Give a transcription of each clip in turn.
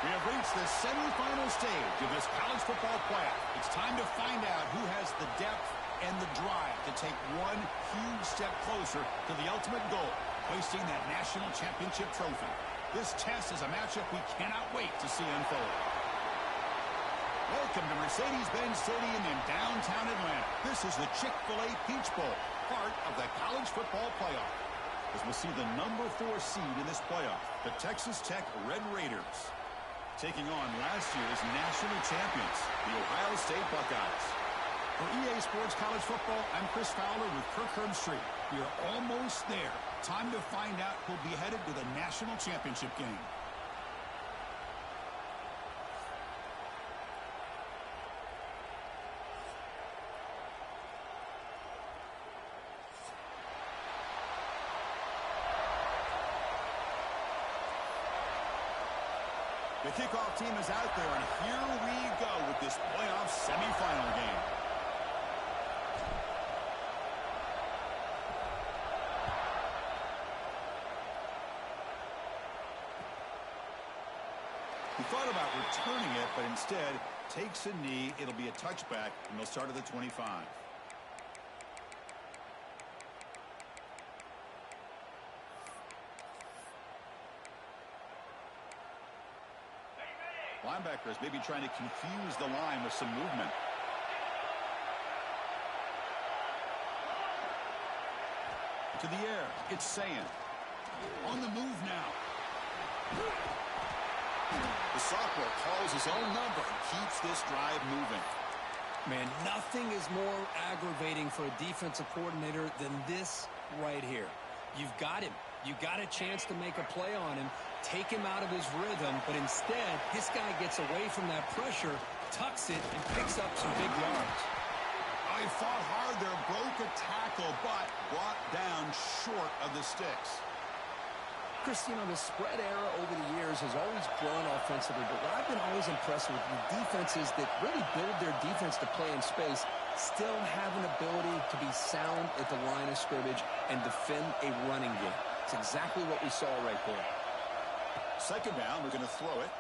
We have reached the semifinal stage of this college football playoff. It's time to find out who has the depth and the drive to take one huge step closer to the ultimate goal, hoisting that national championship trophy. This test is a matchup we cannot wait to see unfold. Welcome to Mercedes-Benz Stadium in downtown Atlanta. This is the Chick-fil-A Peach Bowl, part of the college football playoff. As we'll see the number 4 seed in this playoff, the Texas Tech Red Raiders, taking on last year's national champions, the Ohio State Buckeyes. For EA Sports College Football, I'm Chris Fowler with Kirk Herbstreit. We are almost there. Time to find out who'll be headed to the national championship game. The kickoff team is out there, and here we go with this playoff semifinal game. He thought about returning it, but instead takes a knee. It'll be a touchback, and they'll start at the 25. Linebackers maybe trying to confuse the line with some movement. To the air, it's Sand. On the move now. The sophomore calls his own number and keeps this drive moving. Man, nothing is more aggravating for a defensive coordinator than this right here. You've got him. You got a chance to make a play on him, take him out of his rhythm, but instead, this guy gets away from that pressure, tucks it, and picks up some big yards. I fought hard there, broke a tackle, but brought down short of the sticks. Chris, you know, the spread era over the years has always grown offensively, but what I've been always impressed with the defenses that really build their defense to play in space still have an ability to be sound at the line of scrimmage and defend a running game. It's exactly what we saw right there. Second down, we're going to throw it.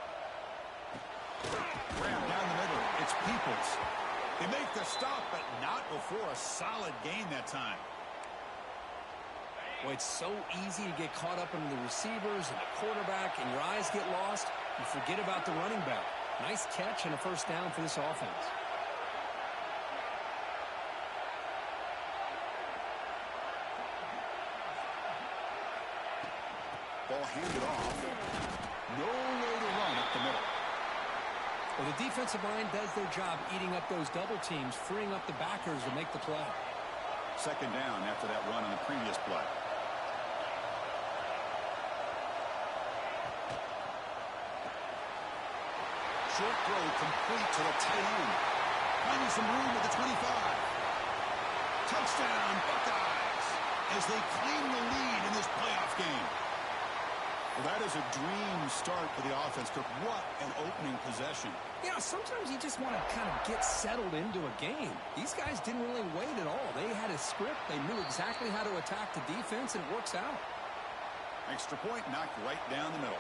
Grab down the middle. It's Peoples. They make the stop, but not before a solid gain that time. Well, it's so easy to get caught up in the receivers and the quarterback, and your eyes get lost. You forget about the running back. Nice catch and a first down for this offense. Ball handed off. No way to run up the middle. Well, the defensive line does their job eating up those double teams, freeing up the backers to make the play. Second down after that run on the previous play. Short throw complete to the tight end. Finding some room at the 25. Touchdown, Buckeyes, as they claim the lead in this playoff game. Well, that is a dream start for the offense, Kirk. What an opening possession. Yeah, sometimes you just want to kind of get settled into a game. These guys didn't really wait at all. They had a script. They knew exactly how to attack the defense, and it works out. Extra point knocked right down the middle.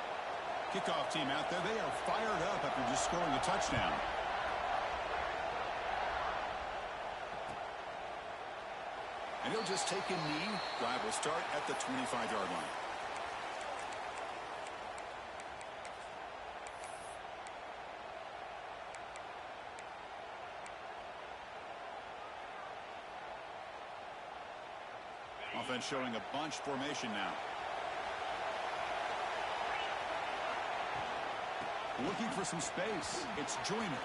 Kickoff team out there. They are fired up after just scoring a touchdown. And he'll just take a knee. Drive will start at the 25-yard line. Offense showing a bunch formation now. Looking for some space. It's Joyner.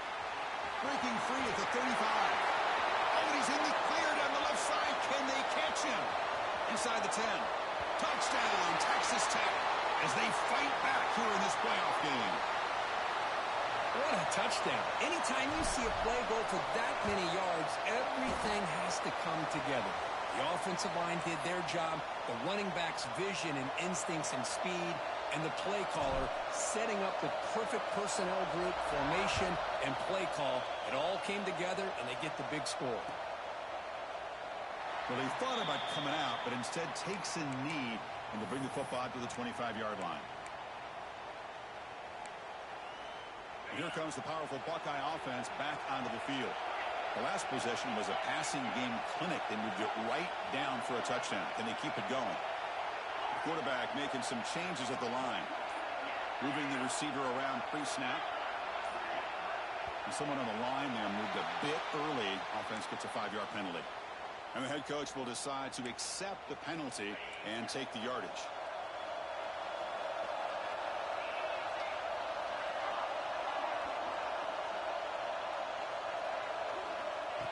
Breaking free at the 35. Oh, he's in the clear down the left side. Can they catch him? Inside the 10. Touchdown, Texas Tech, as they fight back here in this playoff game. What a touchdown. Anytime you see a play go for that many yards, everything has to come together. The offensive line did their job, the running back's vision and instincts and speed, and the play caller setting up the perfect personnel group, formation, and play call. It all came together, and they get the big score. Well, he thought about coming out, but instead takes a knee and to bring the football out to the 25-yard line. Here comes the powerful Buckeye offense back onto the field. The last possession was a passing game clinic. They moved it right down for a touchdown. Can they keep it going? The quarterback making some changes at the line. Moving the receiver around pre-snap. And someone on the line there moved a bit early. Offense gets a 5-yard penalty. And the head coach will decide to accept the penalty and take the yardage.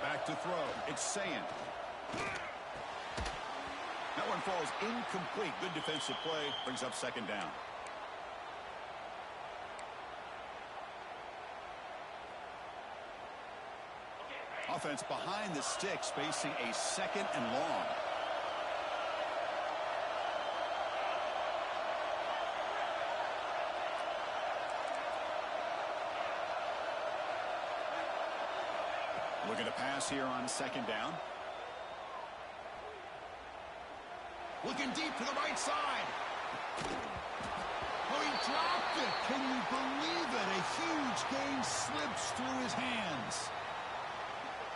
Back to throw. It's Saying. That one falls incomplete. Good defensive play. Brings up second down. Offense behind the sticks, facing a 2nd and long. Looking to pass here on 2nd down. Looking deep to the right side. Oh, he dropped it. Can you believe it? A huge gain slips through his hands.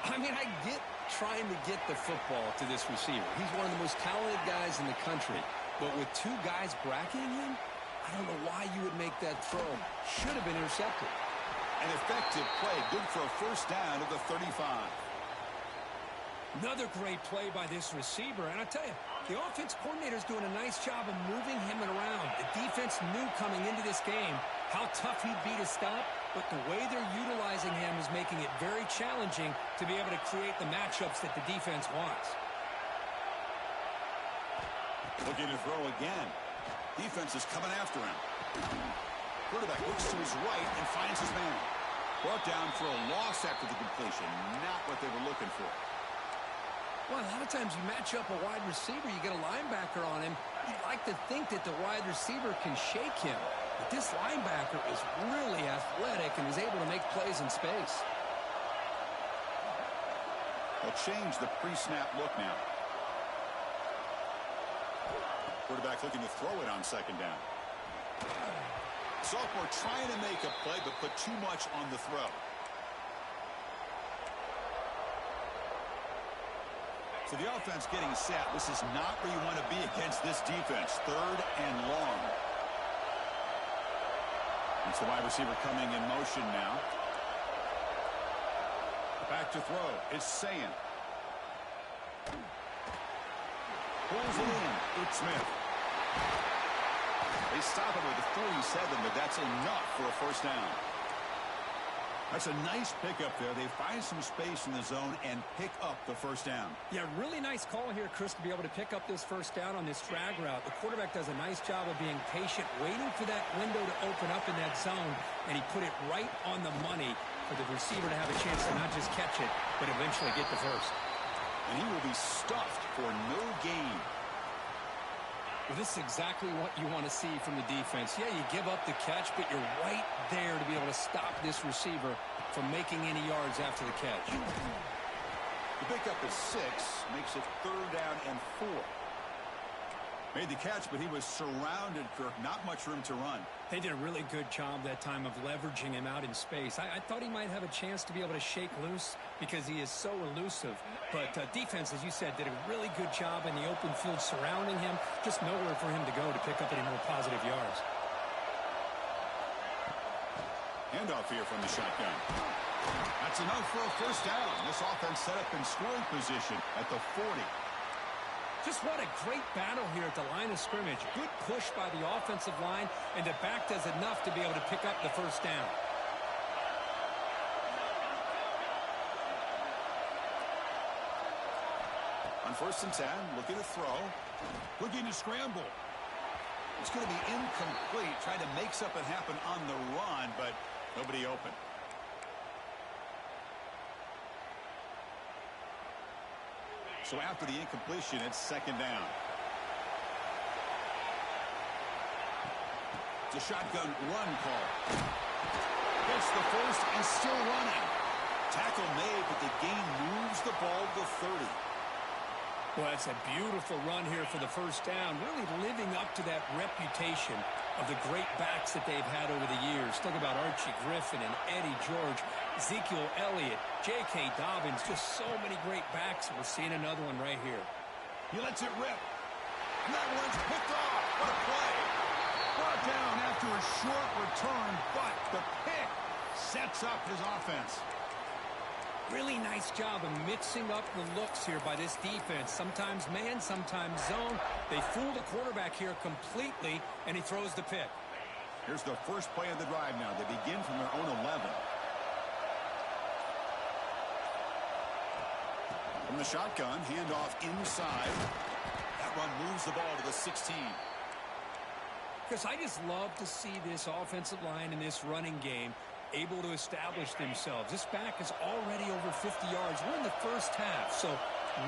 I mean, I get trying to get the football to this receiver. He's one of the most talented guys in the country. But with 2 guys bracketing him, I don't know why you would make that throw. Should have been intercepted. An effective play. Good for a first down at the 35. Another great play by this receiver. And I tell you, the offense coordinator's doing a nice job of moving him around. The defense knew coming into this game how tough he'd be to stop, but the way they're utilizing him is making it very challenging to be able to create the matchups that the defense wants. Looking to throw again. Defense is coming after him. Quarterback looks to his right and finds his man. Brought down for a loss after the completion. Not what they were looking for. Well, a lot of times you match up a wide receiver, you get a linebacker on him. You'd like to think that the wide receiver can shake him. But this linebacker is really athletic and is able to make plays in space. They'll change the pre-snap look now. Quarterback looking to throw it on 2nd down. Sophomore trying to make a play, but put too much on the throw. So the offense getting set. This is not where you want to be against this defense. 3rd and long. It's the wide receiver coming in motion now. Back to throw. It's Saying. Pulls it in. It's Smith. They stop it with a 47, but that's enough for a first down. That's a nice pickup there. They find some space in the zone and pick up the first down. Yeah, really nice call here, Chris, to be able to pick up this first down on this drag route. The quarterback does a nice job of being patient, waiting for that window to open up in that zone, and he put it right on the money for the receiver to have a chance to not just catch it, but eventually get the first. And he will be stuffed for no gain. Well, this is exactly what you want to see from the defense. Yeah, you give up the catch, but you're right there to be able to stop this receiver from making any yards after the catch. The pickup is 6, makes it 3rd down and 4. Made the catch, but he was surrounded, Kirk. Not much room to run. They did a really good job that time of leveraging him out in space. I thought he might have a chance to be able to shake loose because he is so elusive. But defense, as you said, did a really good job in the open field surrounding him. Just nowhere for him to go to pick up any more positive yards. Handoff here from the shotgun. That's enough for a first down. This offense set up in scoring position at the 40. Just what a great battle here at the line of scrimmage. Good push by the offensive line, and the back does enough to be able to pick up the first down. On 1st and 10, looking to throw. Looking to scramble. It's going to be incomplete. Trying to make something happen on the run, but nobody open. So after the incompletion, it's 2nd down. It's a shotgun run call. Gets the first and still running. Tackle made, but the gain moves the ball to 30. Well, that's a beautiful run here for the first down, really living up to that reputation. of the great backs that they've had over the years. Think about Archie Griffin and Eddie George, Ezekiel Elliott, J.K. Dobbins, just so many great backs. We're seeing another one right here. He lets it rip. And that one's picked off. What a play. Brought down after a short return, but the pick sets up his offense. Really nice job of mixing up the looks here by this defense. Sometimes man, sometimes zone. They fool the quarterback here completely, and he throws the pick. Here's the first play of the drive now. They begin from their own 11. From the shotgun, handoff inside. That run moves the ball to the 16. Chris, I just love to see this offensive line in this running game able to establish themselves. This back is already over 50 yards. We're in the first half, so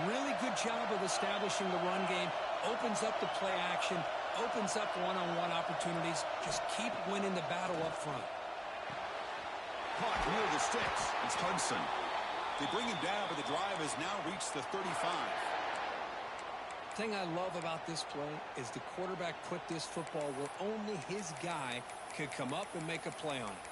really good job of establishing the run game. Opens up the play action, opens up one-on-one opportunities. Just keep winning the battle up front. Caught near the sticks. It's Hudson. They bring him down, but the drive has now reached the 35. The thing I love about this play is the quarterback put this football where only his guy could come up and make a play on it.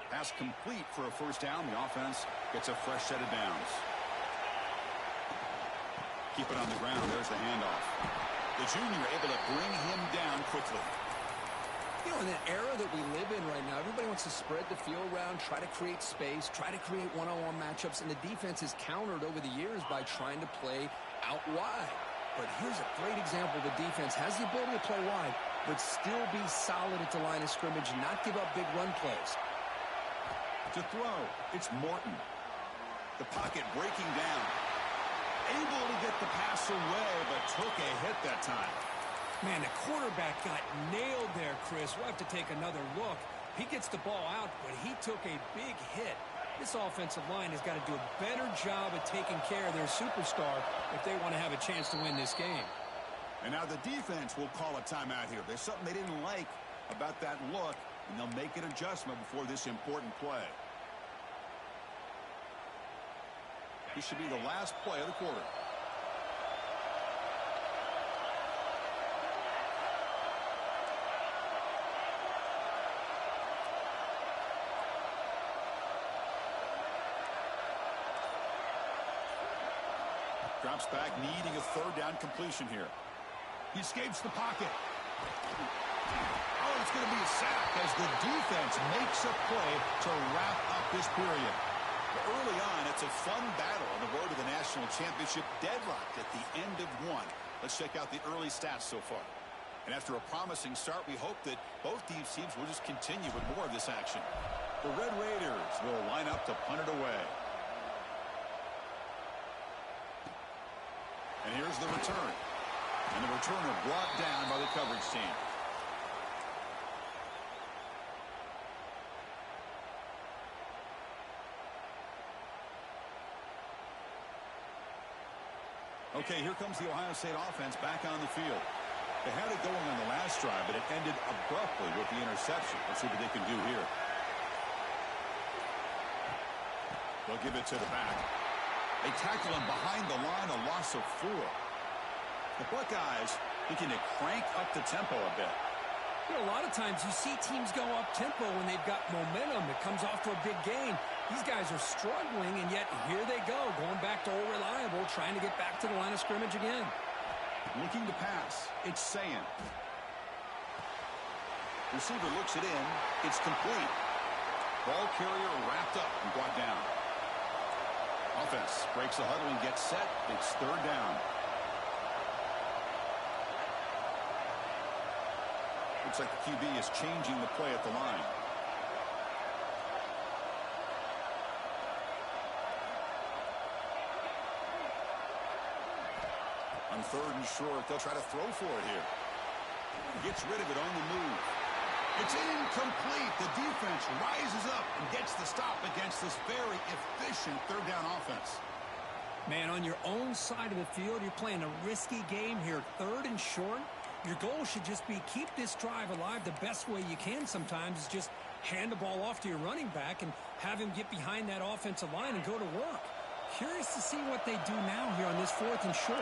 Pass complete for a first down. The offense gets a fresh set of downs. Keep it on the ground. There's the handoff. The junior able to bring him down quickly. You know, in the era that we live in right now, everybody wants to spread the field around, try to create space, try to create one-on-one matchups, and the defense is countered over the years by trying to play out wide. But here's a great example. The defense has the ability to play wide, but still be solid at the line of scrimmage, not give up big run plays. To throw, it's Morton. The pocket breaking down. Able to get the pass away, but took a hit that time. Man, the quarterback got nailed there, Chris. We'll have to take another look. He gets the ball out, but he took a big hit. This offensive line has got to do a better job of taking care of their superstar if they want to have a chance to win this game. And now the defense will call a timeout here. There's something they didn't like about that look, and they'll make an adjustment before this important play. This should be the last play of the quarter. Drops back, needing a third down completion here. He escapes the pocket. Oh, it's going to be a sack as the defense makes a play to wrap up this period. But early on, it's a fun battle on the road to the national championship, deadlocked at the end of one. Let's check out the early stats so far. And after a promising start, we hope that both these teams will just continue with more of this action. The Red Raiders will line up to punt it away. And here's the return. And the returner brought down by the coverage team. Okay, here comes the Ohio State offense back on the field. They had it going on the last drive, but it ended abruptly with the interception. Let's see what they can do here. They'll give it to the back. They tackle him behind the line, a loss of 4. The Buckeyes looking to crank up the tempo a bit. You know, a lot of times you see teams go up-tempo when they've got momentum. It comes off to a big gain. These guys are struggling, and yet here they go, going back to old reliable, trying to get back to the line of scrimmage again. Looking to pass. It's Sayin. Receiver looks it in. It's complete. Ball carrier wrapped up and brought down. Offense breaks the huddle and gets set. It's third down. Looks like the QB is changing the play at the line. On third and short, they'll try to throw for it here. Gets rid of it on the move. It's incomplete. The defense rises up and gets the stop against this very efficient third down offense. Man, on your own side of the field, you're playing a risky game here. Third and short. Your goal should just be keep this drive alive the best way you can sometimes is just hand the ball off to your running back and have him get behind that offensive line and go to work. Curious to see what they do now here on this 4th and short.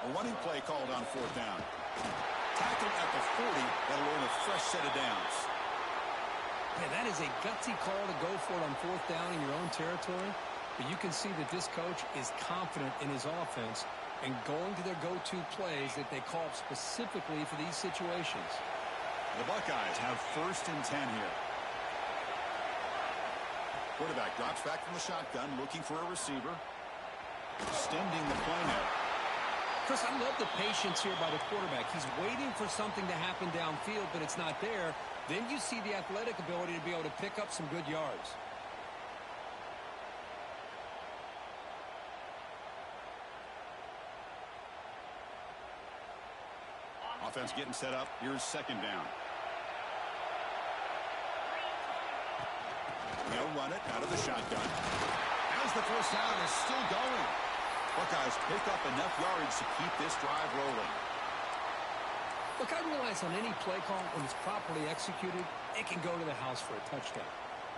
A running play called on 4th down. Tackled at the 40. That'll earn a fresh set of downs. Yeah, that is a gutsy call to go for it on 4th down in your own territory. But you can see that this coach is confident in his offense and going to their go-to plays that they call specifically for these situations. The Buckeyes have 1st and 10 here. Quarterback drops back from the shotgun, looking for a receiver. Extending the play now. Chris, I love the patience here by the quarterback. He's waiting for something to happen downfield, but it's not there. Then you see the athletic ability to be able to pick up some good yards. Offense getting set up. Here's 2nd down. They'll run it out of the shotgun. As the 1st down is still going. Buckeyes pick up enough yards to keep this drive rolling. Look, I realize on any play call, when it's properly executed, it can go to the house for a touchdown.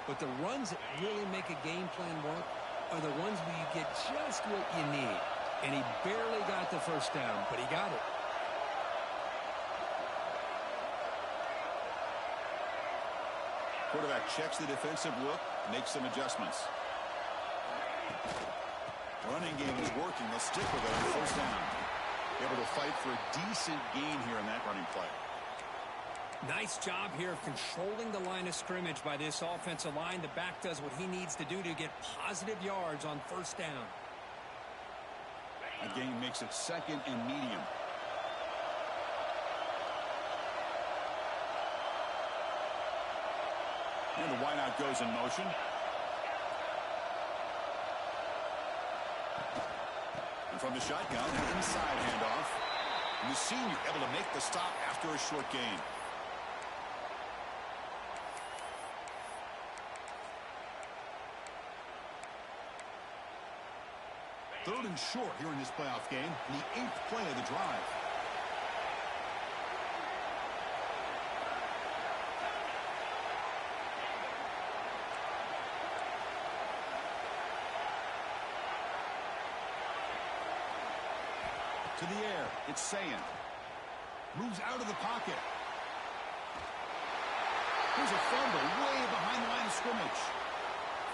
But the runs that really make a game plan work are the ones where you get just what you need. And he barely got the 1st down, but he got it. Quarterback checks the defensive look, makes some adjustments. Running game is working. They'll stick with it on 1st down. Able to fight for a decent gain here in that running play. Nice job here of controlling the line of scrimmage by this offensive line. The back does what he needs to do to get positive yards on 1st down. That gain makes it 2nd and medium. And the wideout goes in motion. And from the shotgun, an inside handoff. And the senior able to make the stop after a short gain. Third and short here in this playoff game. The 8th play of the drive. To the air, it's Saying. Moves out of the pocket. Here's a fumble way behind the line of scrimmage.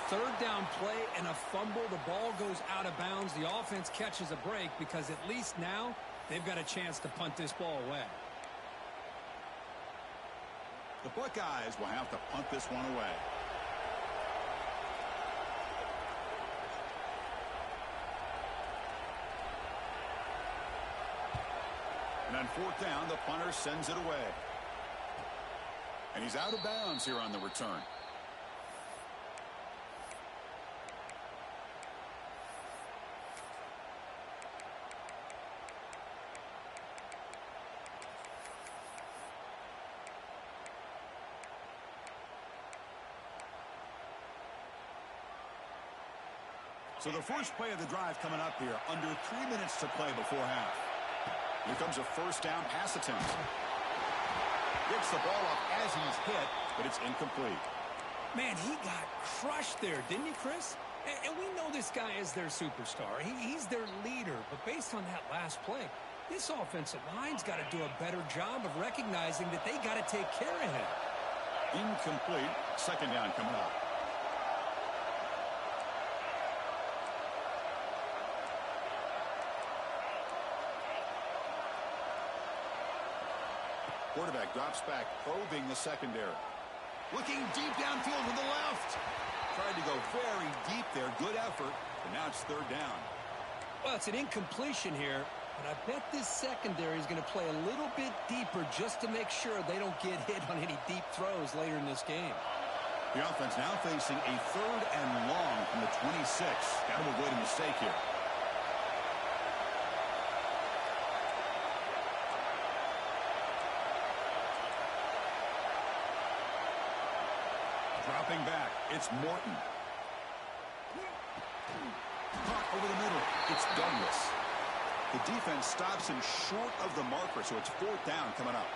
3rd down play and a fumble. The ball goes out of bounds. The offense catches a break because at least now they've got a chance to punt this ball away. The Buckeyes will have to punt this one away. And on 4th down, the punter sends it away. And he's out of bounds here on the return. So the first play of the drive coming up here. Under 3 minutes to play before half. Here comes a 1st down pass attempt. Gets the ball up as he's hit, but it's incomplete. Man, he got crushed there, didn't he, Chris? And we know this guy is their superstar. He's their leader. But based on that last play, this offensive line's got to do a better job of recognizing that they got to take care of him. Incomplete. 2nd down coming up. Quarterback drops back, probing the secondary. Looking deep downfield to the left. Tried to go very deep there. Good effort. But now it's 3rd down. Well, it's an incompletion here. But I bet this secondary is going to play a little bit deeper just to make sure they don't get hit on any deep throws later in this game. The offense now facing a 3rd and long from the 26. Got to avoid a mistake here. Dropping back, it's Morton. Caught over the middle, it's Douglas. The defense stops him short of the marker, so it's 4th down coming up.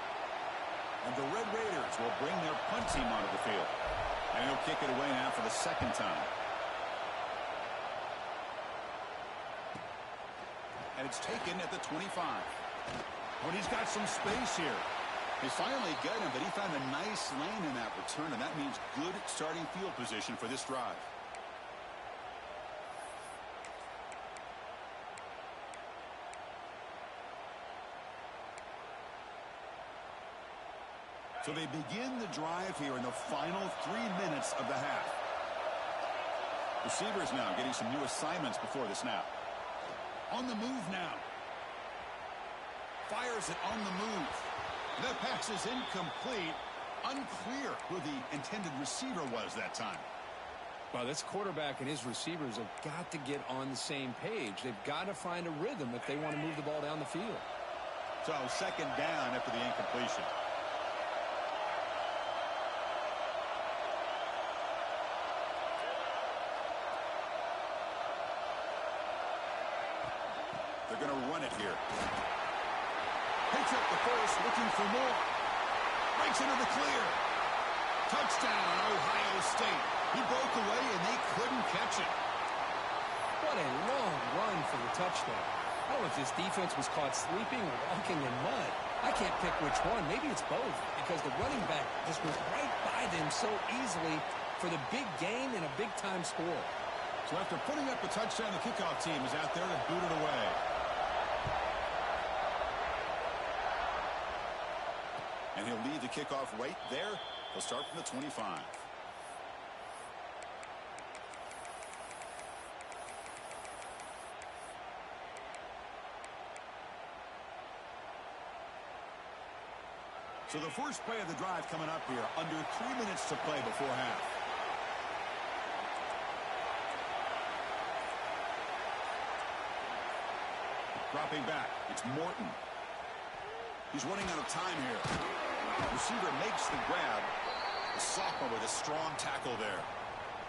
And the Red Raiders will bring their punt team onto the field. And he'll kick it away now for the 2nd time. And it's taken at the 25. When he's got some space here. They finally get him, but he found a nice lane in that return, and that means good starting field position for this drive. So they begin the drive here in the final 3 minutes of the half. Receivers now getting some new assignments before the snap. On the move now. Fires it on the move. That pass is incomplete. Unclear who the intended receiver was that time. Well, this quarterback and his receivers have got to get on the same page. They've got to find a rhythm if they want to move the ball down the field. So 2nd down after the incompletion. They're going to run it here. Picks up the first, looking for more. Breaks into the clear. Touchdown, Ohio State. He broke away, and they couldn't catch it. What a long run for the touchdown. I don't know if this defense was caught sleeping or walking in mud. I can't pick which one. Maybe it's both, because the running back just went right by them so easily for the big gain and a big-time score. So after putting up the touchdown, the kickoff team is out there to boot it away. And he'll leave the kickoff right there. He'll start from the 25. So the first play of the drive coming up here. Under 3 minutes to play before half. Dropping back. It's Morton. He's running out of time here. Receiver makes the grab. The sophomore with a strong tackle there.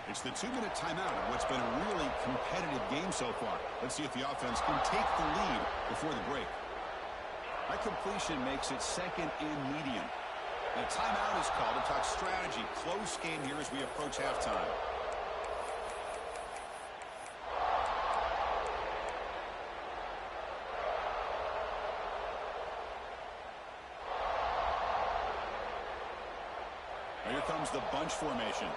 It's the 2-minute timeout in what's been a really competitive game so far. Let's see if the offense can take the lead before the break. That completion makes it 2nd and medium. And a timeout is called to talk strategy. Close game here as we approach halftime. Here comes the bunch formation.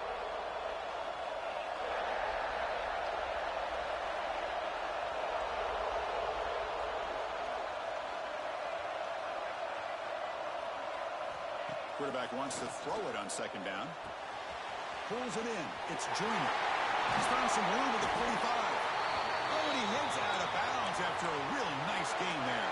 Quarterback wants to throw it on 2nd down. Pulls it in. It's Joyner. He's found some room at the 45. Oh, and he heads out of bounds after a real nice gain there.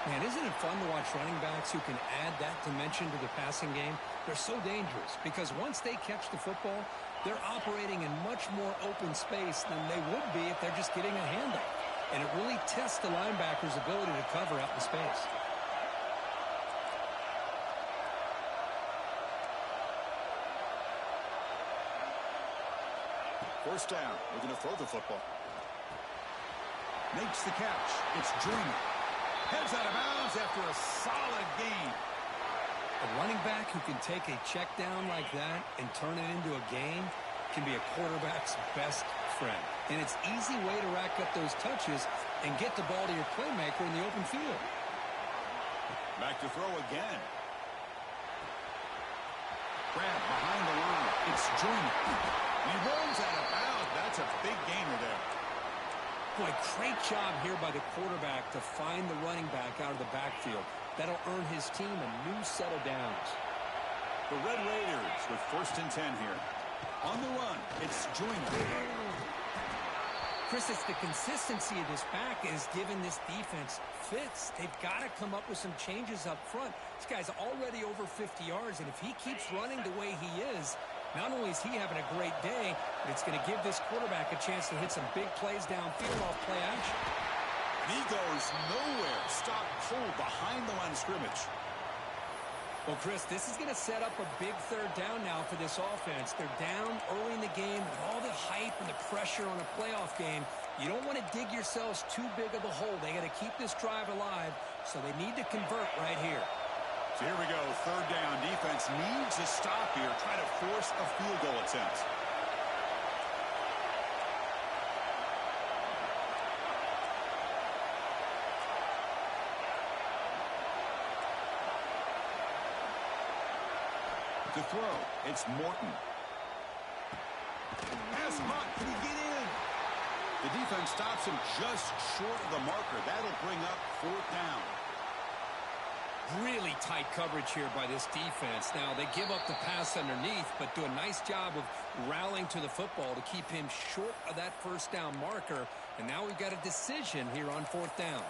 Man, isn't it fun to watch running backs who can add that dimension to the passing game? They're so dangerous because once they catch the football, they're operating in much more open space than they would be if they're just getting a handoff. And it really tests the linebacker's ability to cover out in space. First down. We're going to throw the football. Makes the catch. It's Joyner. Heads out of bounds after a solid gain. A running back who can take a check down like that and turn it into a gain can be a quarterback's best friend. And it's an easy way to rack up those touches and get the ball to your playmaker in the open field. Back to throw again. Grab behind the line. It's Joyner. He rolls out of bounds. That's a big gainer there. Boy, great job here by the quarterback to find the running back out of the backfield. That'll earn his team a new set of downs. The Red Raiders with 1st and 10 here. On the run, it's Joyner. Chris, it's the consistency of this back is giving this defense fits. They've got to come up with some changes up front. This guy's already over 50 yards, and if he keeps running the way he is, not only is he having a great day, but it's going to give this quarterback a chance to hit some big plays downfield off play action. And he goes nowhere. Stop cold behind the line of scrimmage. Well, Chris, this is going to set up a big third down now for this offense. They're down early in the game with all the hype and the pressure on a playoff game. You don't want to dig yourselves too big of a hole. They got to keep this drive alive, so they need to convert right here. So here we go, third down. Defense needs a stop here, try to force a field goal attempt. To throw, it's Morton. Pass caught. Can he get in? The defense stops him just short of the marker. That'll bring up fourth down. Really tight coverage here by this defense. Now, they give up the pass underneath, but do a nice job of rallying to the football to keep him short of that first down marker. And now we've got a decision here on fourth down.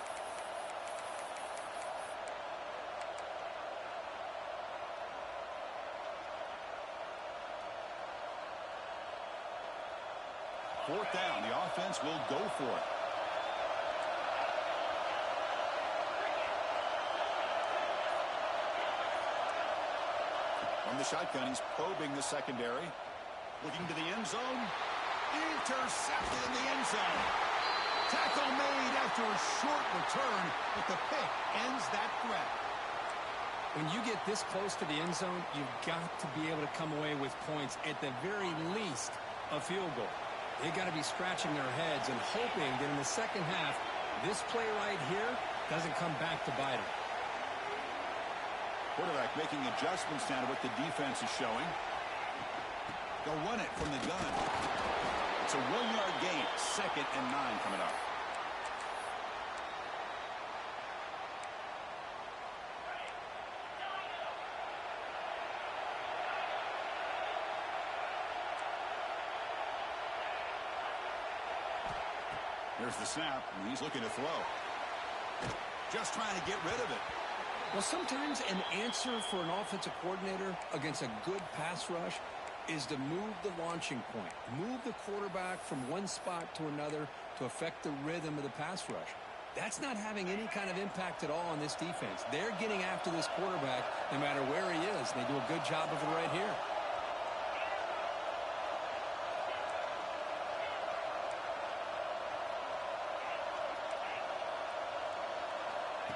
Fourth down, the offense will go for it. From the shotgun, he's probing the secondary. Looking to the end zone. Intercepted in the end zone. Tackle made after a short return, but the pick ends that threat. When you get this close to the end zone, you've got to be able to come away with points. At the very least, a field goal. They got to be scratching their heads and hoping that in the second half, this play right here doesn't come back to bite them. Quarterback making adjustments now to what the defense is showing. They'll run it from the gun. It's a 1-yard gain. 2nd and 9 coming up. Here's the snap, and he's looking to throw. Just trying to get rid of it. Well, sometimes an answer for an offensive coordinator against a good pass rush is to move the launching point. Move the quarterback from one spot to another to affect the rhythm of the pass rush. That's not having any kind of impact at all on this defense. They're getting after this quarterback no matter where he is. They do a good job of it right here.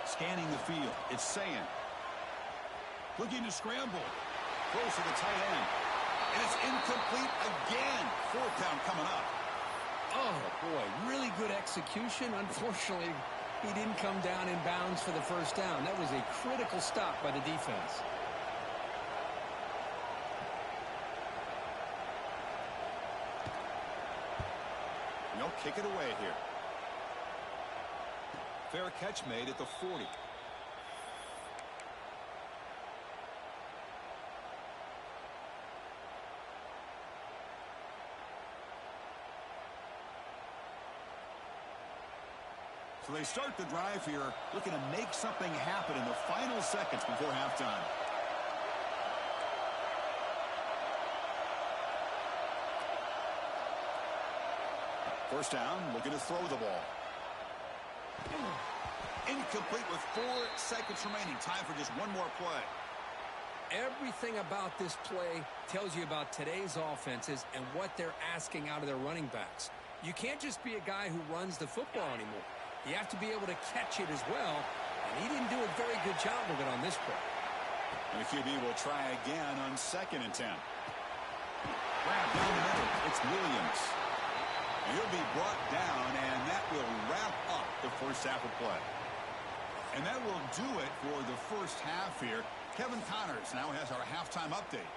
Scanning the field, it's Sayan. Looking to scramble. Close to the tight end. And it's incomplete again. Fourth down coming up. Oh, boy, really good execution. Unfortunately, he didn't come down in bounds for the first down. That was a critical stop by the defense. No, kick it away here. Fair catch made at the 40. So they start the drive here, looking to make something happen in the final seconds before halftime. First down, looking to throw the ball. Incomplete with 4 seconds remaining. Time for just one more play. Everything about this play tells you about today's offenses and what they're asking out of their running backs. You can't just be a guy who runs the football anymore. You have to be able to catch it as well, and he didn't do a very good job of it on this play. And the QB will try again on 2nd and 10. Grab down the middle. It's Williams. He'll be brought down, and that will wrap up the first half of play. And that will do it for the first half here. Kevin Connors now has our halftime update.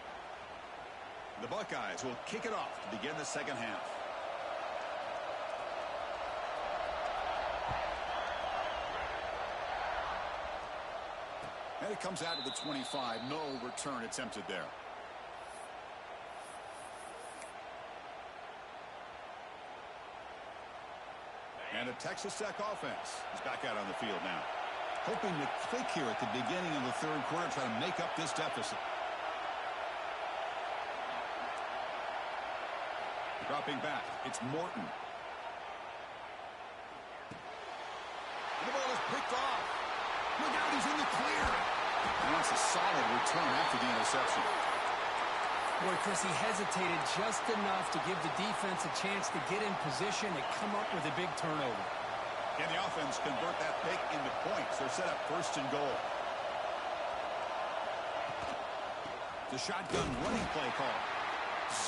The Buckeyes will kick it off to begin the second half. And it comes out of the 25. No return attempted there. And a Texas Tech offense is back out on the field now. Hoping to click here at the beginning of the third quarter, try to make up this deficit. Dropping back, it's Morton. And the ball is picked off. Look out, he's in the clear. And that's a solid return after the interception. Boy, Chris, he hesitated just enough to give the defense a chance to get in position and come up with a big turnover. Can the offense convert that pick into points? They're set up first and goal. The shotgun running play call.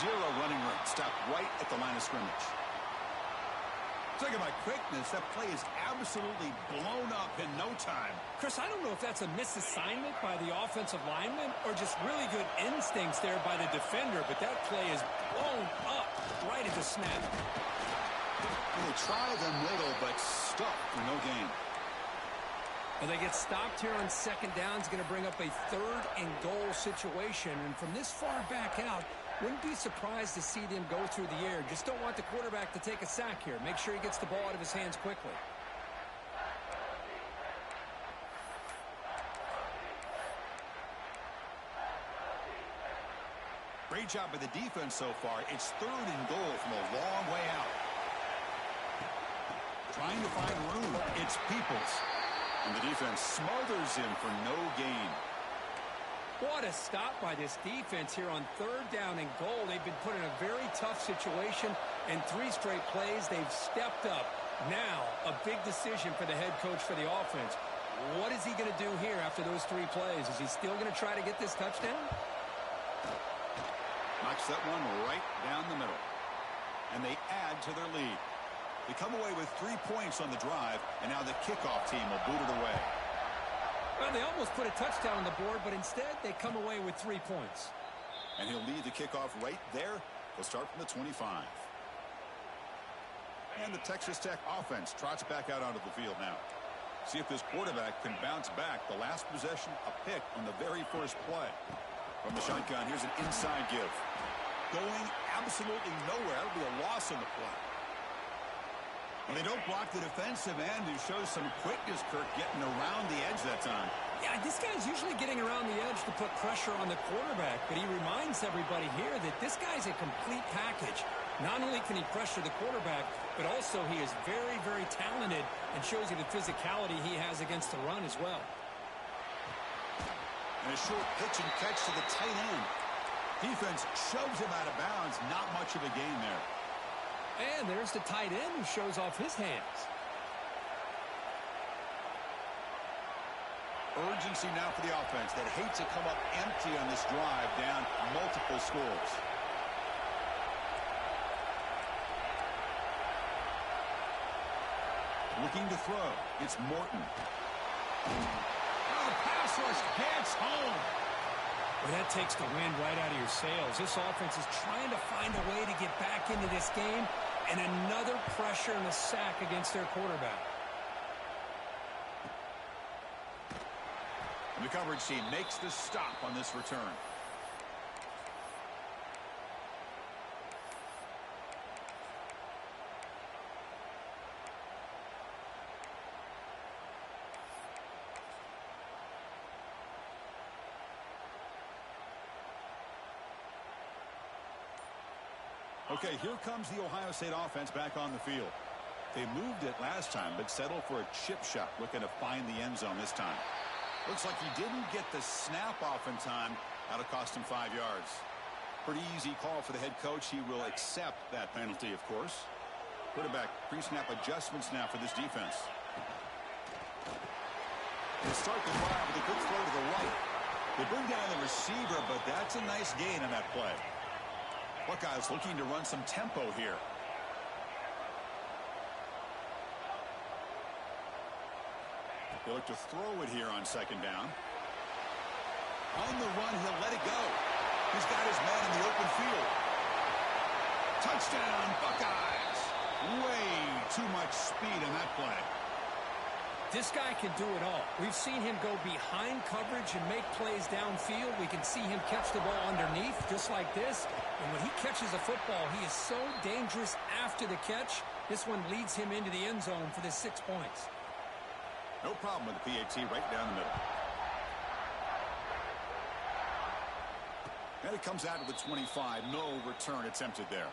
Zero running room. Stopped right at the line of scrimmage. Talking about quickness, that play is absolutely blown up in no time. Chris, I don't know if that's a misassignment by the offensive lineman or just really good instincts there by the defender, but that play is blown up right at the snap. They try the middle, but stuck for no gain. Well, they get stopped here on second down. It's going to bring up a third and goal situation. And from this far back out, wouldn't be surprised to see them go through the air. Just don't want the quarterback to take a sack here. Make sure he gets the ball out of his hands quickly. Great job by the defense so far. It's third and goal from a long way out. Trying to find room. It's Peoples. And the defense smothers him for no gain. What a stop by this defense here on third down and goal. They've been put in a very tough situation, and 3 straight plays, they've stepped up. Now, a big decision for the head coach for the offense. What is he going to do here after those 3 plays? Is he still going to try to get this touchdown? Knocks that one right down the middle. And they add to their lead. They come away with 3 points on the drive, and now the kickoff team will boot it away. Well, they almost put a touchdown on the board, but instead they come away with 3 points. And he'll lead the kickoff right there. They'll start from the 25. And the Texas Tech offense trots back out onto the field now. See if this quarterback can bounce back. The last possession, a pick on the very first play. From the shotgun, here's an inside give. Going absolutely nowhere. It'll be a loss on the play. And they don't block the defensive end, who shows some quickness, Kirk, getting around the edge that time. Yeah, this guy's usually getting around the edge to put pressure on the quarterback, but he reminds everybody here that this guy's a complete package. Not only can he pressure the quarterback, but also he is very, very talented and shows you the physicality he has against the run as well. And a short pitch and catch to the tight end. Defense shoves him out of bounds. Not much of a gain there. And there's the tight end who shows off his hands. Urgency now for the offense that hates to come up empty on this drive, down multiple scores. Looking to throw. It's Morton. Oh, pass rush gets home. Well, that takes the wind right out of your sails. This offense is trying to find a way to get back into this game, and another pressure and a sack against their quarterback. And the coverage team makes the stop on this return. Okay, here comes the Ohio State offense back on the field. They moved it last time, but settled for a chip shot, looking to find the end zone this time. Looks like he didn't get the snap off in time. That'll cost him 5 yards. Pretty easy call for the head coach. He will accept that penalty, of course. Quarterback pre-snap adjustments now for this defense. They start the drive with a good throw to the right. They bring down the receiver, but that's a nice gain on that play. Buckeyes looking to run some tempo here. They look to throw it here on second down. On the run, he'll let it go. He's got his man in the open field. Touchdown, Buckeyes. Way too much speed in that play. This guy can do it all. We've seen him go behind coverage and make plays downfield. We can see him catch the ball underneath just like this. And when he catches a football, he is so dangerous after the catch. This one leads him into the end zone for the 6 points. No problem with the PAT right down the middle. And it comes out of the 25. No return attempted there.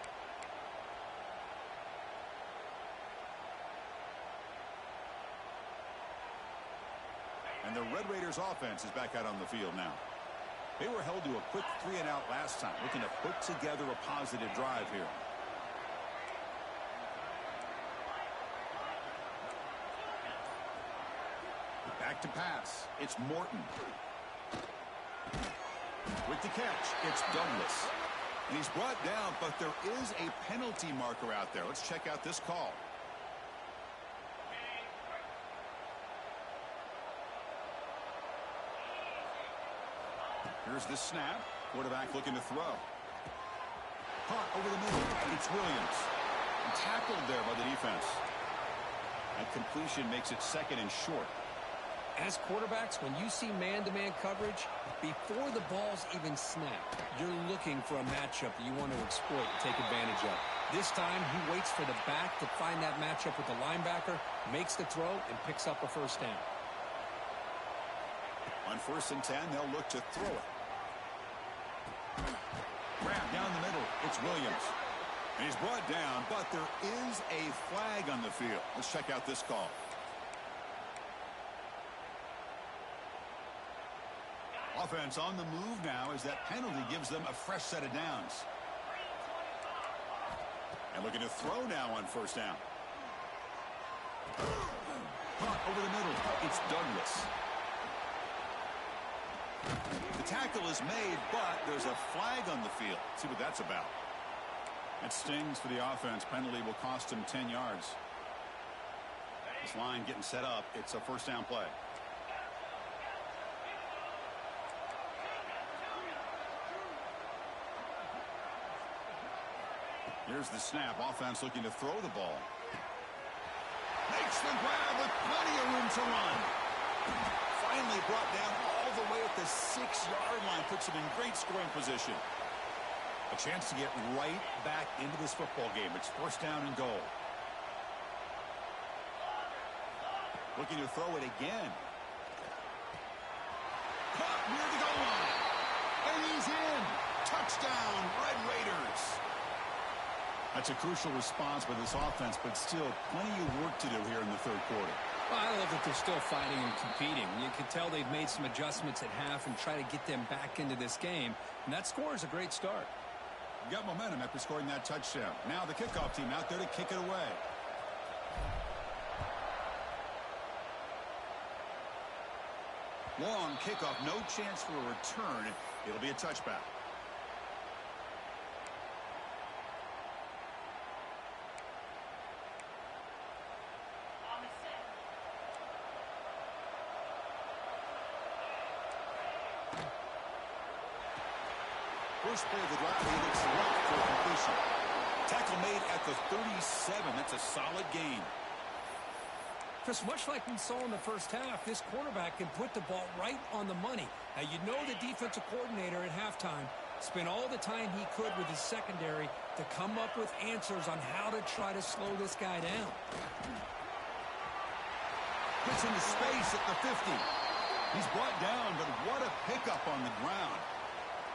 And And the Red Raiders offense is back out on the field now. They were held to a quick 3-and-out last time, looking to put together a positive drive here. Back to pass. It's Morton. With the catch, it's Douglas. And he's brought down, but there is a penalty marker out there. Let's check out this call. Here's the snap. Quarterback looking to throw. Caught over the middle. It's Williams. And tackled there by the defense. That completion makes it 2nd and short. As quarterbacks, when you see man-to-man coverage, before the ball's even snapped, you're looking for a matchup that you want to exploit and take advantage of. This time, he waits for the back to find that matchup with the linebacker, makes the throw, and picks up a first down. On 1st and 10, they'll look to throw it. Grab down the middle. It's Williams. And he's brought down, but there is a flag on the field. Let's check out this call. Offense on the move now as that penalty gives them a fresh set of downs. And looking to throw now on 1st down. Caught over the middle. It's Douglas. The tackle is made, but there's a flag on the field. Let's see what that's about. That stings for the offense. Penalty will cost him 10 yards. This line getting set up. It's a 1st down play. Here's the snap. Offense looking to throw the ball. Makes the grab with plenty of room to run. Finally brought down all the way at the 6-yard line. Puts him in great scoring position. A chance to get right back into this football game. It's 1st down and goal. Looking to throw it again. Caught near the goal line. And he's in. Touchdown, Red Raiders. That's a crucial response by this offense, but still plenty of work to do here in the 3rd quarter. Well, I love that they're still fighting and competing. You can tell they've made some adjustments at half and try to get them back into this game. And that score is a great start. Got momentum after scoring that touchdown. Now the kickoff team out there to kick it away. Long kickoff, no chance for a return. It'll be a touchback. First play of the drive, he looks left for completion. Tackle made at the 37. That's a solid gain. Chris, much like we saw in the first half, this quarterback can put the ball right on the money. Now, you know the defensive coordinator at halftime spent all the time he could with his secondary to come up with answers on how to try to slow this guy down. Gets into space at the 50. He's brought down, but what a pickup on the ground.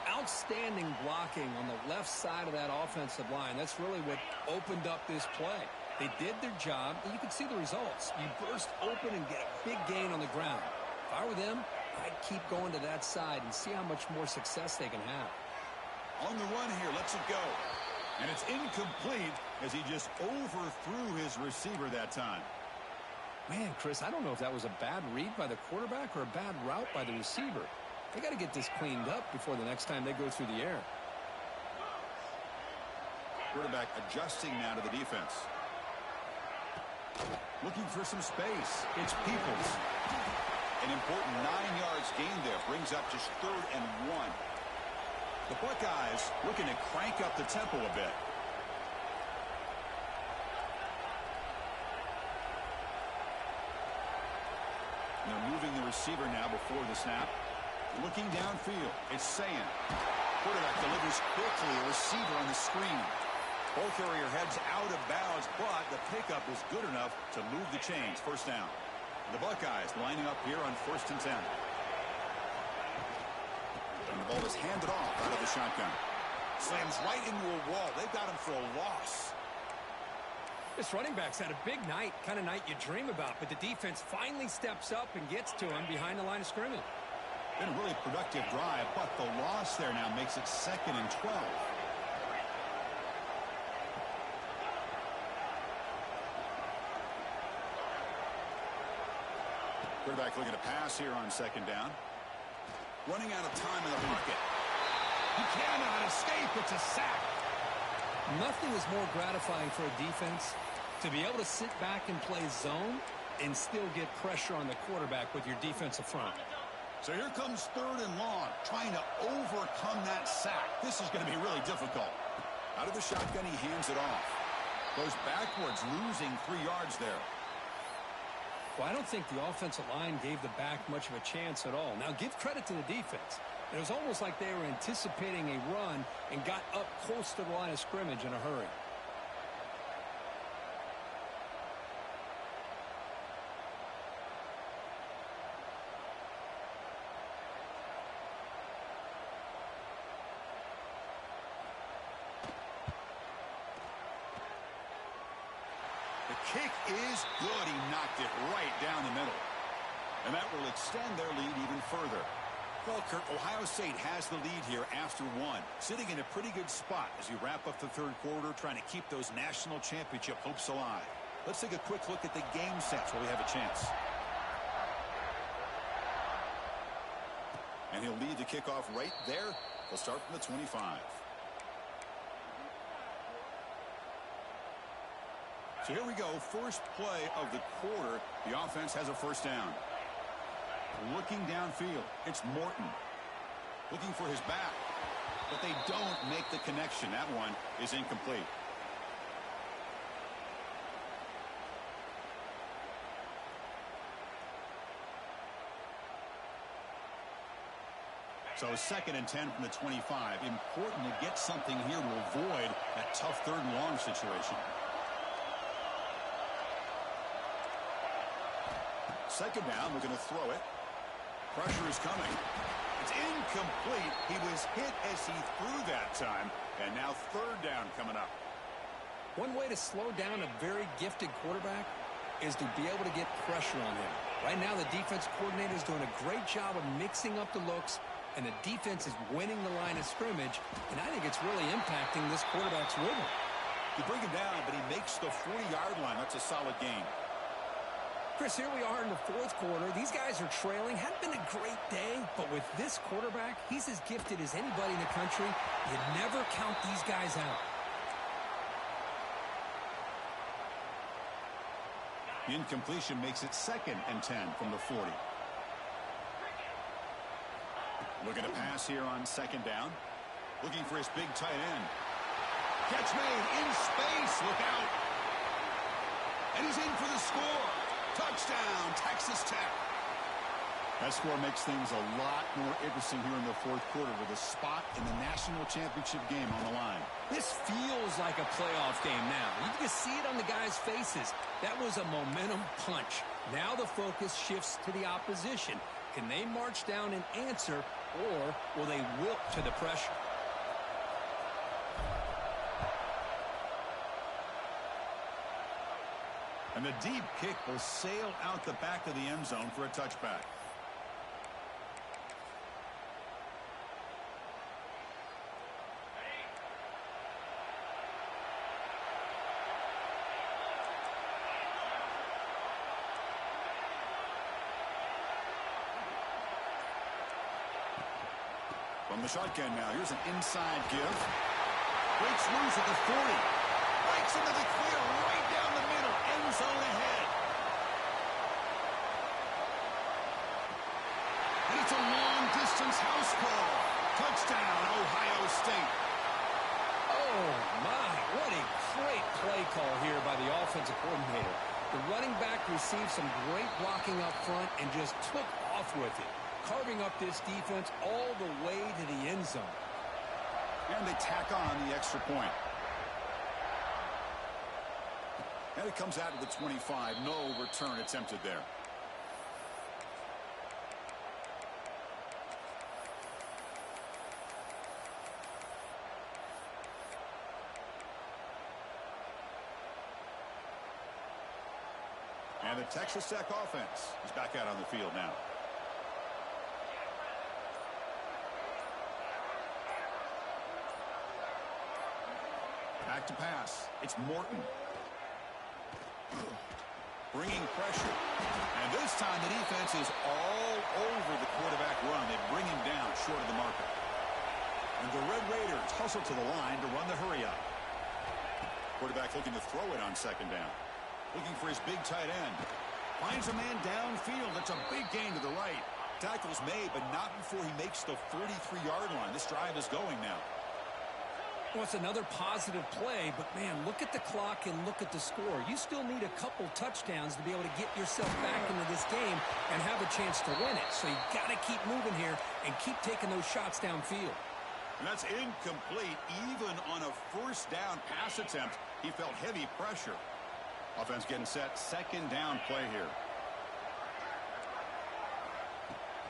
Outstanding blocking on the left side of that offensive line. That's really what opened up this play. They did their job, and you can see the results. You burst open and get a big gain on the ground. If I were them, I'd keep going to that side and see how much more success they can have. On the run here, lets it go. And it's incomplete as he just overthrew his receiver that time. Man, Chris, I don't know if that was a bad read by the quarterback or a bad route by the receiver. They got to get this cleaned up before the next time they go through the air. Quarterback adjusting now to the defense. Looking for some space. It's Peoples. An important 9 yards gain there. Brings up just 3rd and 1. The Buckeyes looking to crank up the tempo a bit. They're moving the receiver now before the snap. Looking downfield, it's Sayan. Quarterback delivers quickly, a receiver on the screen. Ball carrier heads out of bounds, but the pickup is good enough to move the chains. 1st down. The Buckeyes lining up here on 1st and 10. And the ball is handed off out of the shotgun. Slams right into a wall. They've got him for a loss. This running back's had a big night, kind of night you dream about, but the defense finally steps up and gets to him behind the line of scrimmage. Been a really productive drive, but the loss there now makes it 2nd and 12. Quarterback looking to pass here on 2nd down. Running out of time in the pocket. He cannot escape. It's a sack. Nothing is more gratifying for a defense to be able to sit back and play zone and still get pressure on the quarterback with your defensive front. So here comes 3rd and long, trying to overcome that sack. This is going to be really difficult. Out of the shotgun, he hands it off. Goes backwards, losing 3 yards there. Well, I don't think the offensive line gave the back much of a chance at all. Now, give credit to the defense. It was almost like they were anticipating a run and got up close to the line of scrimmage in a hurry. The kick is good. He knocked it right down the middle. And that will extend their lead even further. Well, Kurt, Ohio State has the lead here after 1. Sitting in a pretty good spot as you wrap up the 3rd quarter, trying to keep those national championship hopes alive. Let's take a quick look at the game sets where we have a chance. And he'll lead the kickoff right there. They'll start from the 25. So here we go. First play of the quarter. The offense has a 1st down. Looking downfield, it's Morton. Looking for his back. But they don't make the connection. That one is incomplete. So 2nd and 10 from the 25. Important to get something here to avoid that tough 3rd and long situation. 2nd down, we're going to throw it. Pressure is coming. It's incomplete. He was hit as he threw that time. And now 3rd down coming up. One way to slow down a very gifted quarterback is to be able to get pressure on him. Right now, the defense coordinator is doing a great job of mixing up the looks, and the defense is winning the line of scrimmage, and I think it's really impacting this quarterback's rhythm. You bring him down, but he makes the 40-yard line. That's a solid gain. Chris, here we are in the 4th quarter. These guys are trailing. Hadn't been a great day, but with this quarterback, he's as gifted as anybody in the country. You never count these guys out. Incompletion makes it 2nd and 10 from the 40. Looking to pass here on 2nd down. Looking for his big tight end. Catch made in space. Look out. And he's in for the score. Touchdown, Texas Tech. That score makes things a lot more interesting here in the 4th quarter with a spot in the national championship game on the line. This feels like a playoff game now. You can see it on the guys' faces. That was a momentum punch. Now the focus shifts to the opposition. Can they march down and answer, or will they wilt to the pressure? And the deep kick will sail out the back of the end zone for a touchback. From the shotgun now, here's an inside give. Breaks loose at the 40. Breaks into the clear right down the middle. End zone ahead. And it's a long-distance house call. Touchdown, Ohio State. Oh, my. What a great play call here by the offensive coordinator. The running back received some great blocking up front and just took off with it, carving up this defense all the way to the end zone. And they tack on the extra point. And it comes out to the 25. No return attempted there. And the Texas Tech offense is back out on the field now. Back to pass. It's Morton. Bringing pressure. And this time the defense is all over the quarterback run. They bring him down short of the marker. And the Red Raiders hustle to the line to run the hurry up. Quarterback looking to throw it on second down. Looking for his big tight end. Finds a man downfield. It's a big gain to the right. Tackle's made, but not before he makes the 43-yard line. This drive is going now. Well, it's another positive play, but, man, look at the clock and look at the score. You still need a couple touchdowns to be able to get yourself back into this game and have a chance to win it. So you got to keep moving here and keep taking those shots downfield. And that's incomplete. Even on a first down pass attempt, he felt heavy pressure. Offense getting set. Second down play here.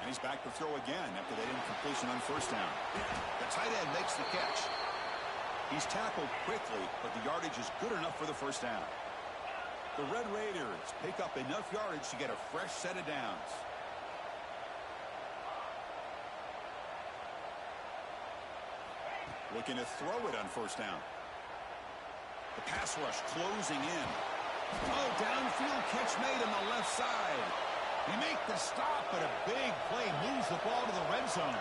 And he's back to throw again after that incompletion on first down. The tight end makes the catch. He's tackled quickly, but the yardage is good enough for the first down. The Red Raiders pick up enough yardage to get a fresh set of downs. Looking to throw it on first down. The pass rush closing in. Oh, downfield catch made on the left side. They make the stop, but a big play moves the ball to the red zone.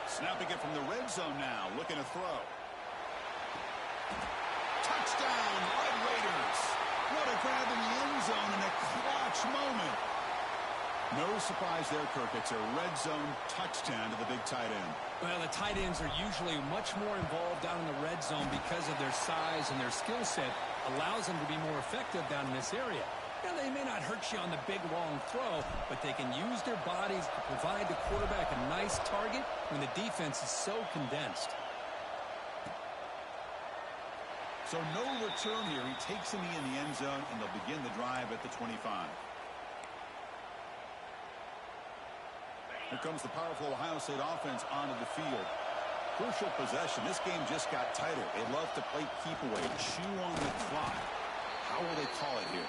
Snapping it from the red zone now, looking to throw. Touchdown, Red Raiders. What a grab in the end zone in a clutch moment. No surprise there, Kirk. It's a red zone touchdown to the big tight end. Well, the tight ends are usually much more involved down in the red zone because of their size and their skill set allows them to be more effective down in this area. Now, they may not hurt you on the big, long throw, but they can use their bodies to provide the quarterback a nice target when the defense is so condensed. So no return here. He takes him in the end zone, and they'll begin the drive at the 25. Here comes the powerful Ohio State offense onto the field. Crucial possession. This game just got tighter. They love to play keep away, chew on the clock. How will they call it here?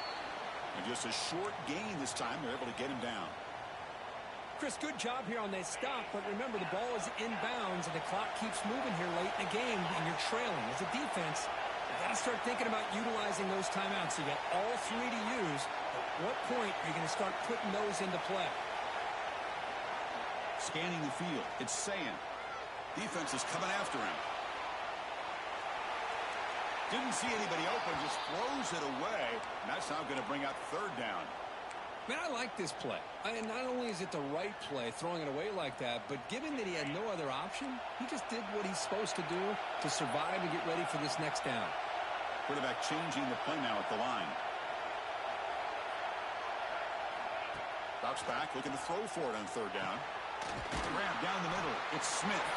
And just a short gain this time. They're able to get him down. Chris, good job here on that stop, but remember the ball is inbounds and the clock keeps moving here late in the game and you're trailing. As a defense, you got to start thinking about utilizing those timeouts. You got all three to use. At what point are you going to start putting those into play? Scanning the field. It's Sayan. Defense is coming after him. Didn't see anybody open, just throws it away. And that's now going to bring out third down. Man, I like this play. And not only is it the right play, throwing it away like that, but given that he had no other option, he just did what he's supposed to do to survive and get ready for this next down. Quarterback changing the play now at the line. Drops back, looking to throw for it on third down. Grab down the middle. It's Smith.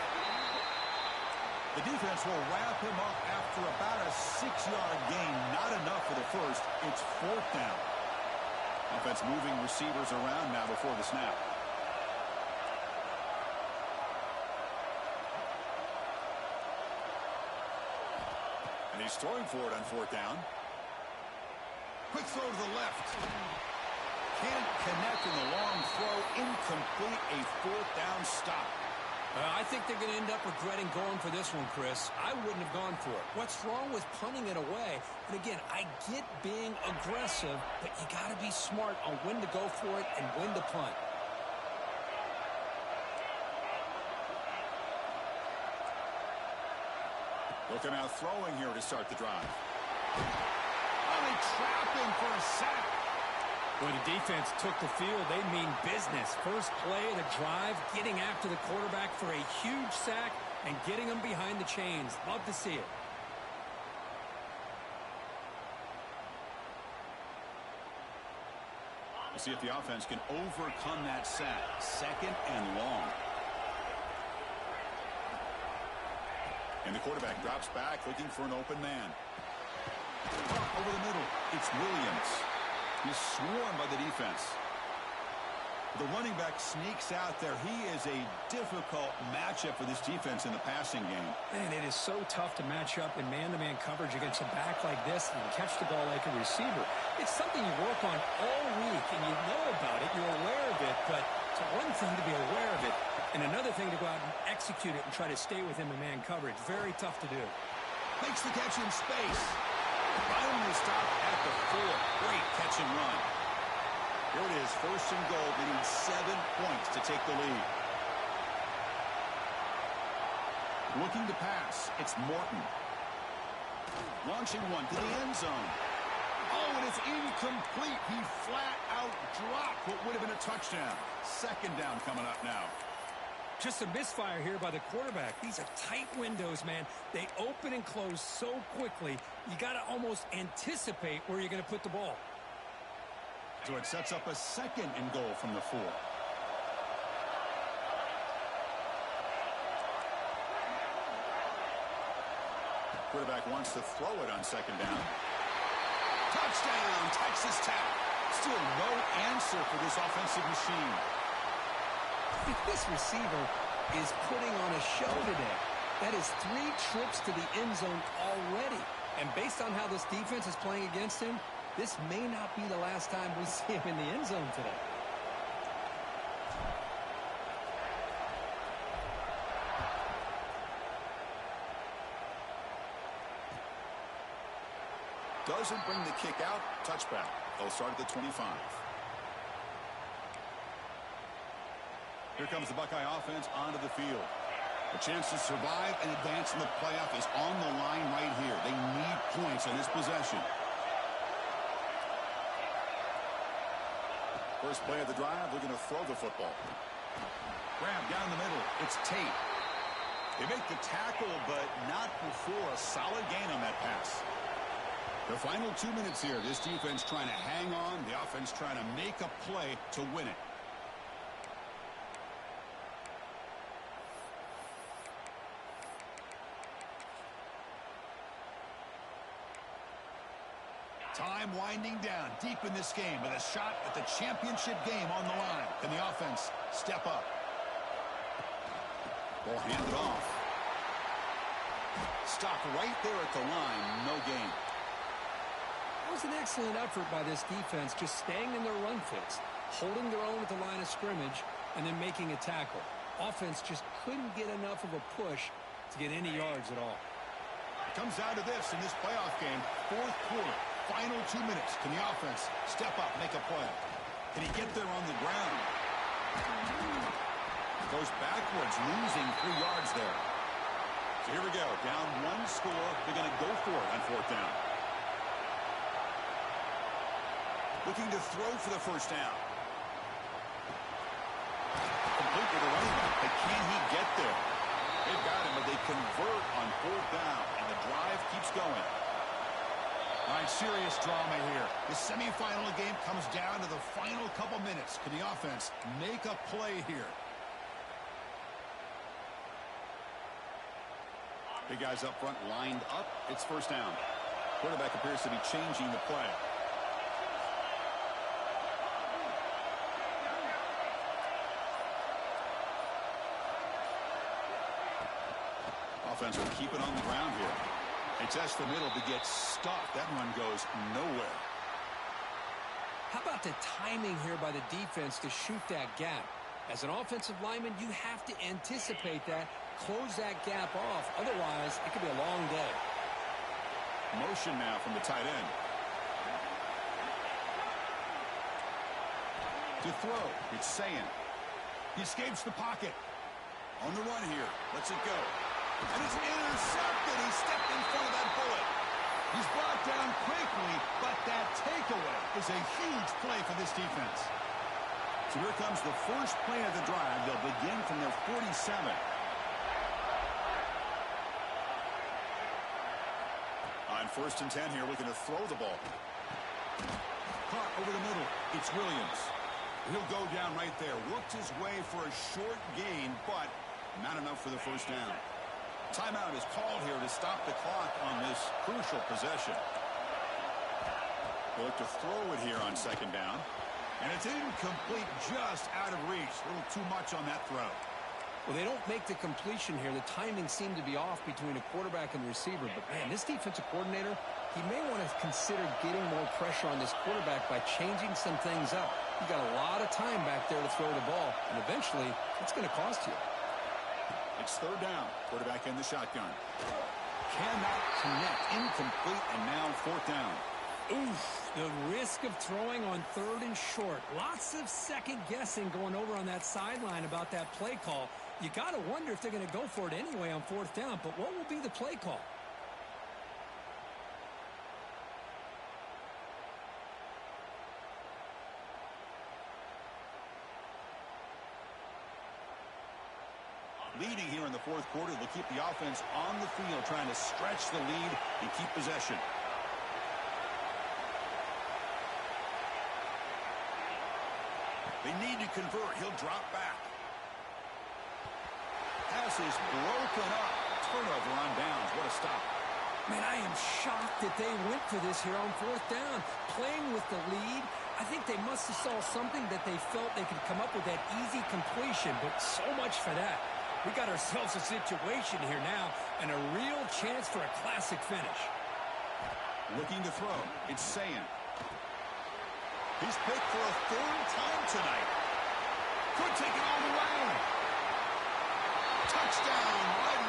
The defense will wrap him up after about a 6-yard gain. Not enough for the first. It's fourth down. Offense moving receivers around now before the snap. And he's throwing for it on fourth down. Quick throw to the left. Can't connect in the long throw. Incomplete. A fourth down stop. I think they're going to end up regretting going for this one, Chris. I wouldn't have gone for it. What's wrong with punting it away? And again, I get being aggressive, but you got to be smart on when to go for it and when to punt. Looking out throwing here to start the drive. Oh, they trapped him for a sack. When the defense took the field, they mean business. First play of the drive, getting after the quarterback for a huge sack and getting him behind the chains. Love to see it. We'll see if the offense can overcome that sack. Second and long. And the quarterback drops back, looking for an open man. Over the middle, it's Williams. He's swarmed by the defense. The running back sneaks out there. He is a difficult matchup for this defense in the passing game. Man, it is so tough to match up in man-to-man coverage against a back like this and catch the ball like a receiver. It's something you work on all week, and you know about it. You're aware of it, but it's one thing to be aware of it, and another thing to go out and execute it and try to stay within the man coverage. Very tough to do. Makes the catch in space. Finally stopped at the 4. Great catch and run. Here it is, first and goal. They need 7 points to take the lead. Looking to pass, it's Morton. Launching one to the end zone. Oh, and it's incomplete. He flat out dropped what would have been a touchdown. Second down coming up now. Just a misfire here by the quarterback. These are tight windows, man. They open and close so quickly, you got to almost anticipate where you're going to put the ball. So it sets up a second and goal from the 4. Quarterback wants to throw it on second down. Touchdown, Texas Tech. Still no answer for this offensive machine. This receiver is putting on a show today. That is 3 trips to the end zone already. And based on how this defense is playing against him, this may not be the last time we see him in the end zone today. Doesn't bring the kick out. Touchback. They'll start at the 25. Here comes the Buckeye offense onto the field. A chance to survive and advance in the playoff is on the line right here. They need points on this possession. First play of the drive, they're going to throw the football. Grab down the middle. It's Tate. They make the tackle, but not before a solid gain on that pass. The final 2 minutes here. This defense trying to hang on. The offense trying to make a play to win it. Time winding down deep in this game with a shot at the championship game on the line. Can the offense step up? Ball handed off. Stopped right there at the line. No gain. That was an excellent effort by this defense, just staying in their run fits, holding their own at the line of scrimmage, and then making a tackle. Offense just couldn't get enough of a push to get any yards at all. It comes down to this in this playoff game. Fourth quarter. Final 2 minutes. Can the offense step up, make a play? Can he get there on the ground? Goes backwards, losing 3 yards there. So here we go. Down 1 score. They're going to go for it on 4th down. Looking to throw for the first down. Complete with the running back. But can he get there? They've got him, but they convert on 4th down, and the drive keeps going. All right, serious drama here. The semifinal game comes down to the final couple minutes. Can the offense make a play here? Big guys up front lined up. It's first down. Quarterback appears to be changing the play. Offense will keep it on the ground here. They test the middle to get stuck. That run goes nowhere. How about the timing here by the defense to shoot that gap? As an offensive lineman, you have to anticipate that, close that gap off. Otherwise, it could be a long day. Motion now from the tight end. To throw, it's Sayin. He escapes the pocket. On the run here. Lets it go. And it's intercepted. He stepped in front of that bullet. He's brought down quickly, but that takeaway is a huge play for this defense. So here comes the first play of the drive. They'll begin from their 47. On 1st and 10 here, looking to throw the ball. Caught over the middle. It's Williams. He'll go down right there. Worked his way for a short gain, but not enough for the first down. Timeout is called here to stop the clock on this crucial possession. They'll look to throw it here on 2nd down. And it's incomplete, just out of reach. A little too much on that throw. Well, they don't make the completion here. The timing seemed to be off between a quarterback and the receiver. But, man, this defensive coordinator, he may want to consider getting more pressure on this quarterback by changing some things up. You got a lot of time back there to throw the ball, and eventually it's going to cost you. It's third down. Quarterback in the shotgun. Cannot connect. Incomplete, and now fourth down. Oof, the risk of throwing on third and short. Lots of second guessing going over on that sideline about that play call. You got to wonder if they're going to go for it anyway on fourth down, but what will be the play call? Leading here in the fourth quarter, they'll keep the offense on the field, trying to stretch the lead and keep possession. They need to convert. He'll drop back. Pass is broken up. Turnover on downs. What a stop. Man, I am shocked that they went for this here on fourth down. Playing with the lead, I think they must have saw something that they felt they could come up with that easy completion, but so much for that. We got ourselves a situation here now and a real chance for a classic finish. Looking to throw. It's Sayan. He's picked for a third time tonight. Could take it all the way. Touchdown, right